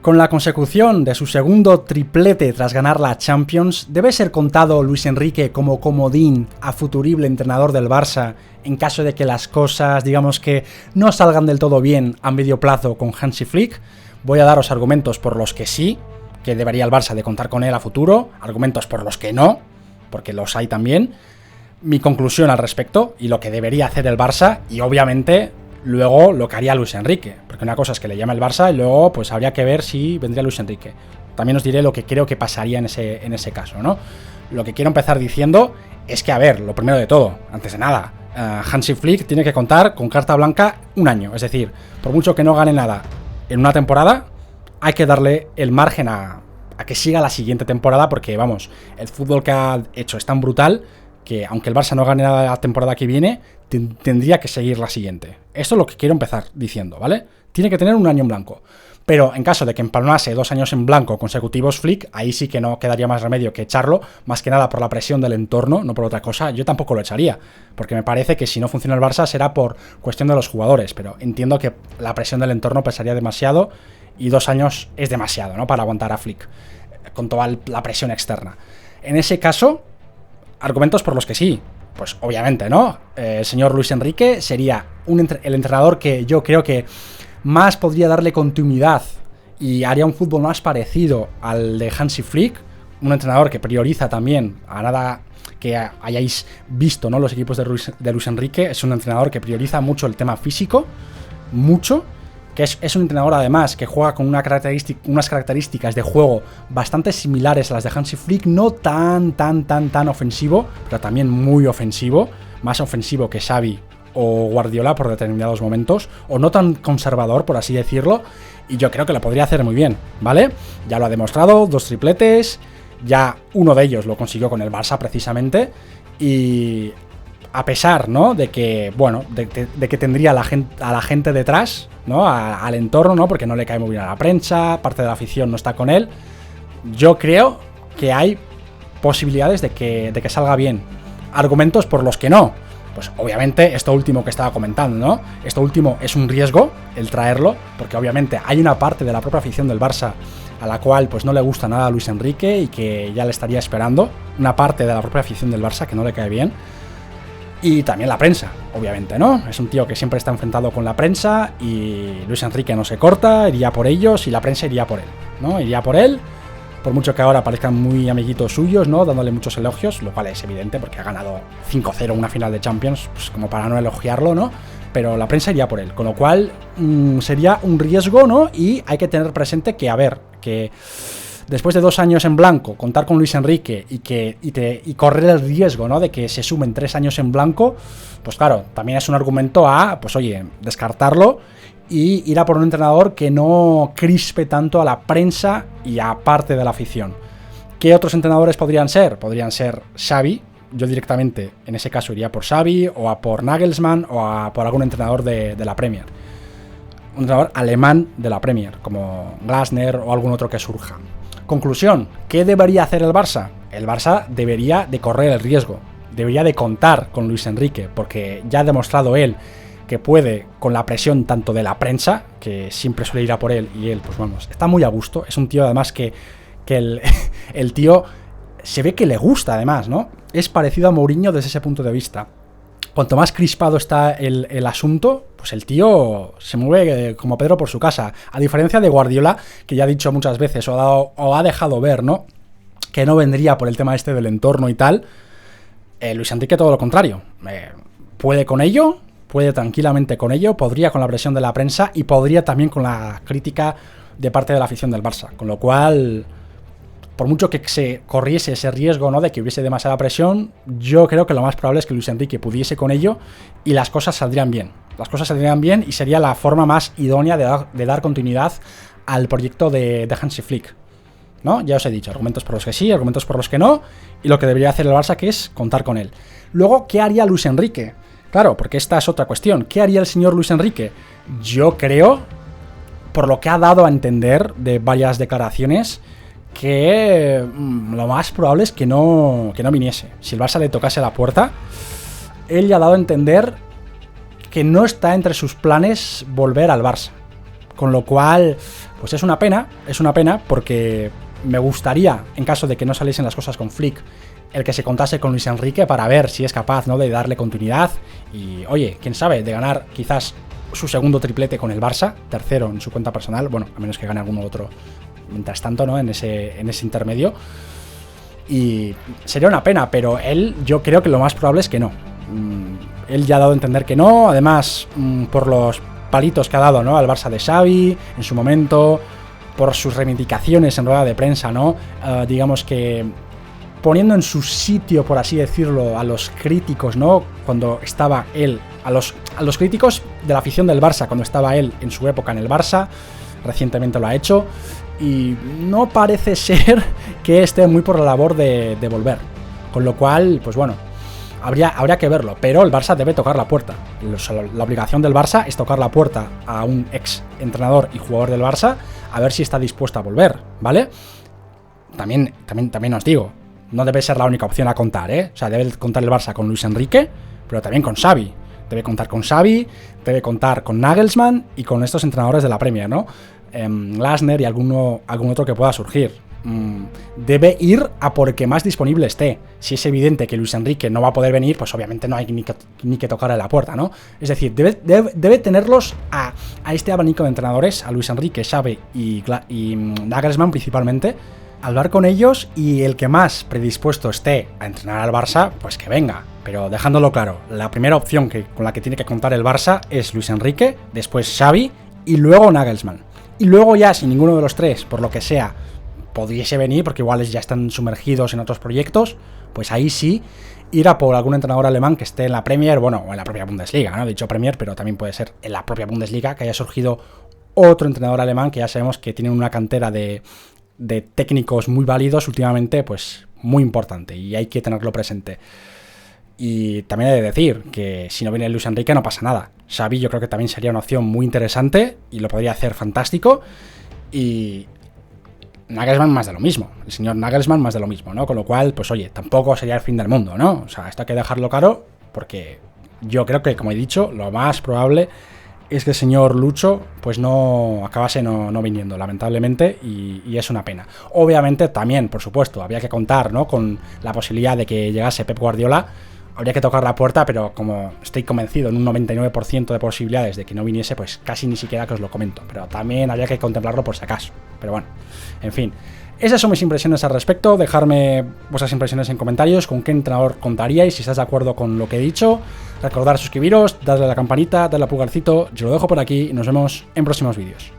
Con la consecución de su segundo triplete tras ganar la Champions, ¿debe ser contado Luis Enrique como comodín a futurible entrenador del Barça en caso de que las cosas, digamos que, no salgan del todo bien a medio plazo con Hansi Flick? Voy a daros argumentos por los que sí, que debería el Barça de contar con él a futuro, argumentos por los que no, porque los hay también, mi conclusión al respecto y lo que debería hacer el Barça y obviamente luego lo que haría Luis Enrique, porque una cosa es que le llame el Barça y luego pues habría que ver si vendría Luis Enrique. También os diré lo que creo que pasaría en ese caso, ¿no? Lo que quiero empezar diciendo es que, a ver, lo primero de todo, antes de nada, Hansi Flick tiene que contar con carta blanca un año, es decir, por mucho que no gane nada en una temporada, hay que darle el margen a que siga la siguiente temporada, porque vamos, el fútbol que ha hecho es tan brutal que aunque el Barça no gane nada la temporada que viene, tendría que seguir la siguiente. Esto es lo que quiero empezar diciendo, ¿vale? Tiene que tener un año en blanco. Pero en caso de que empalmase 2 años en blanco consecutivos Flick, ahí sí que no quedaría más remedio que echarlo, más que nada por la presión del entorno, no por otra cosa. Yo tampoco lo echaría, porque me parece que si no funciona el Barça será por cuestión de los jugadores, pero entiendo que la presión del entorno pesaría demasiado y 2 años es demasiado, ¿no?, para aguantar a Flick, con toda la presión externa. En ese caso, argumentos por los que sí. Pues obviamente, ¿no? El señor Luis Enrique sería el entrenador que yo creo que más podría darle continuidad y haría un fútbol más parecido al de Hansi Flick. Un entrenador que prioriza también, a nada que hayáis visto, ¿no?, los equipos de Luis Enrique, es un entrenador que prioriza mucho el tema físico, mucho, que es un entrenador además que juega con unas características de juego bastante similares a las de Hansi Flick, no tan ofensivo, pero también muy ofensivo, más ofensivo que Xavi o Guardiola por determinados momentos, o no tan conservador, por así decirlo, y yo creo que lo podría hacer muy bien, ¿vale? Ya lo ha demostrado, 2 tripletes, ya uno de ellos lo consiguió con el Barça precisamente, y a pesar, ¿no?, de que, bueno, de que tendría a la gente detrás, ¿no?, al entorno, ¿no?, porque no le cae muy bien a la prensa, parte de la afición no está con él, yo creo que hay posibilidades de que salga bien. Argumentos por los que no, pues obviamente esto último que estaba comentando, ¿no? Esto último es un riesgo, el traerlo, porque obviamente hay una parte de la propia afición del Barça a la cual pues no le gusta nada a Luis Enrique y que ya le estaría esperando, una parte de la propia afición del Barça que no le cae bien. Y también la prensa, obviamente, ¿no? Es un tío que siempre está enfrentado con la prensa y Luis Enrique no se corta, iría por ellos y la prensa iría por él, ¿no? Iría por él, por mucho que ahora parezcan muy amiguitos suyos, ¿no?, dándole muchos elogios, lo cual es evidente porque ha ganado 5-0 una final de Champions, pues como para no elogiarlo, ¿no? Pero la prensa iría por él, con lo cual sería un riesgo, ¿no? Y hay que tener presente que, a ver, que después de 2 años en blanco, contar con Luis Enrique y correr el riesgo, ¿no?, de que se sumen 3 años en blanco, pues claro, también es un argumento a, pues oye, descartarlo y ir a por un entrenador que no crispe tanto a la prensa y a parte de la afición. ¿Qué otros entrenadores podrían ser? Podrían ser Xavi. Yo directamente, en ese caso, iría por Xavi o a por Nagelsmann o a por algún entrenador de la Premier. Un entrenador alemán de la Premier, como Glasner o algún otro que surja. Conclusión, ¿qué debería hacer el Barça? El Barça debería de correr el riesgo, debería de contar con Luis Enrique, porque ya ha demostrado él que puede, con la presión tanto de la prensa, que siempre suele ir a por él, y él, pues vamos, está muy a gusto, es un tío además que el tío se ve que le gusta además, ¿no? Es parecido a Mourinho desde ese punto de vista. Cuanto más crispado está el asunto, pues el tío se mueve como Pedro por su casa. A diferencia de Guardiola, que ya ha dicho muchas veces o ha dejado ver, ¿no?, que no vendría por el tema este del entorno y tal, Luis Enrique todo lo contrario. Puede con ello, puede tranquilamente con ello, podría con la presión de la prensa y podría también con la crítica de parte de la afición del Barça. Con lo cual, por mucho que se corriese ese riesgo, ¿no?, de que hubiese demasiada presión, yo creo que lo más probable es que Luis Enrique pudiese con ello y las cosas saldrían bien. Las cosas saldrían bien y sería la forma más idónea de dar continuidad al proyecto de Hansi Flick, ¿no? Ya os he dicho, argumentos por los que sí, argumentos por los que no, y lo que debería hacer el Barça, que es contar con él. Luego, ¿qué haría Luis Enrique? Claro, porque esta es otra cuestión. ¿Qué haría el señor Luis Enrique? Yo creo, por lo que ha dado a entender de varias declaraciones, que lo más probable es que no viniese. Si el Barça le tocase la puerta, él ya ha dado a entender que no está entre sus planes volver al Barça. Con lo cual, Pues es una pena porque me gustaría, en caso de que no saliesen las cosas con Flick, el que se contase con Luis Enrique para ver si es capaz, ¿no?, de darle continuidad y, oye, quién sabe, de ganar quizás su segundo triplete con el Barça, tercero en su cuenta personal, bueno, a menos que gane alguno otro mientras tanto, ¿no?, en ese intermedio. Y sería una pena, pero él, yo creo que lo más probable es que no. Él ya ha dado a entender que no, además, por los palitos que ha dado, ¿no?, al Barça de Xavi en su momento, por sus reivindicaciones en rueda de prensa, ¿no? Digamos que poniendo en su sitio, por así decirlo, a los críticos, ¿no?, cuando estaba él, a los críticos de la afición del Barça, cuando estaba él en su época en el Barça, recientemente lo ha hecho, y no parece ser que esté muy por la labor de volver, con lo cual, pues bueno, habría que verlo, pero el Barça debe tocar la puerta. La obligación del Barça es tocar la puerta a un ex entrenador y jugador del Barça, a ver si está dispuesto a volver, ¿vale? También os digo, no debe ser la única opción a contar, ¿eh? O sea, debe contar el Barça con Luis Enrique, pero también con Xavi. Debe contar con Xavi, debe contar con Nagelsmann y con estos entrenadores de la Premier, ¿no? Glasner y algún otro que pueda surgir. Debe ir a por el que más disponible esté. Si es evidente que Luis Enrique no va a poder venir, pues obviamente no hay ni que tocarle la puerta, ¿no? Es decir, debe tenerlos a este abanico de entrenadores, a Luis Enrique, Xavi y Nagelsmann principalmente, hablar con ellos y el que más predispuesto esté a entrenar al Barça, pues que venga. Pero dejándolo claro, la primera opción con la que tiene que contar el Barça es Luis Enrique, después Xavi y luego Nagelsmann. Y luego ya, si ninguno de los tres, por lo que sea, pudiese venir, porque igual ya están sumergidos en otros proyectos, pues ahí sí, ir a por algún entrenador alemán que esté en la Premier, bueno, o en la propia Bundesliga, ¿no? He dicho Premier, pero también puede ser en la propia Bundesliga, que haya surgido otro entrenador alemán que ya sabemos que tiene una cantera de técnicos muy válidos últimamente, pues muy importante, y hay que tenerlo presente. Y también he de decir que si no viene Luis Enrique no pasa nada. Xavi yo creo que también sería una opción muy interesante y lo podría hacer fantástico. Y Nagelsmann más de lo mismo. El señor Nagelsmann más de lo mismo, ¿no? Con lo cual, pues oye, tampoco sería el fin del mundo, ¿no? O sea, esto hay que dejarlo claro porque yo creo que, como he dicho, lo más probable es que el señor Lucho pues no acabase no viniendo, lamentablemente, y es una pena. Obviamente también, por supuesto, había que contar, ¿no?, con la posibilidad de que llegase Pep Guardiola. Habría que tocar la puerta, pero como estoy convencido en un 99% de posibilidades de que no viniese, pues casi ni siquiera que os lo comento. Pero también habría que contemplarlo por si acaso. Pero bueno, en fin. Esas son mis impresiones al respecto. Dejadme vuestras impresiones en comentarios, con qué entrenador contaríais, si estáis de acuerdo con lo que he dicho. Recordad suscribiros, darle a la campanita, darle a pulgarcito. Yo lo dejo por aquí y nos vemos en próximos vídeos.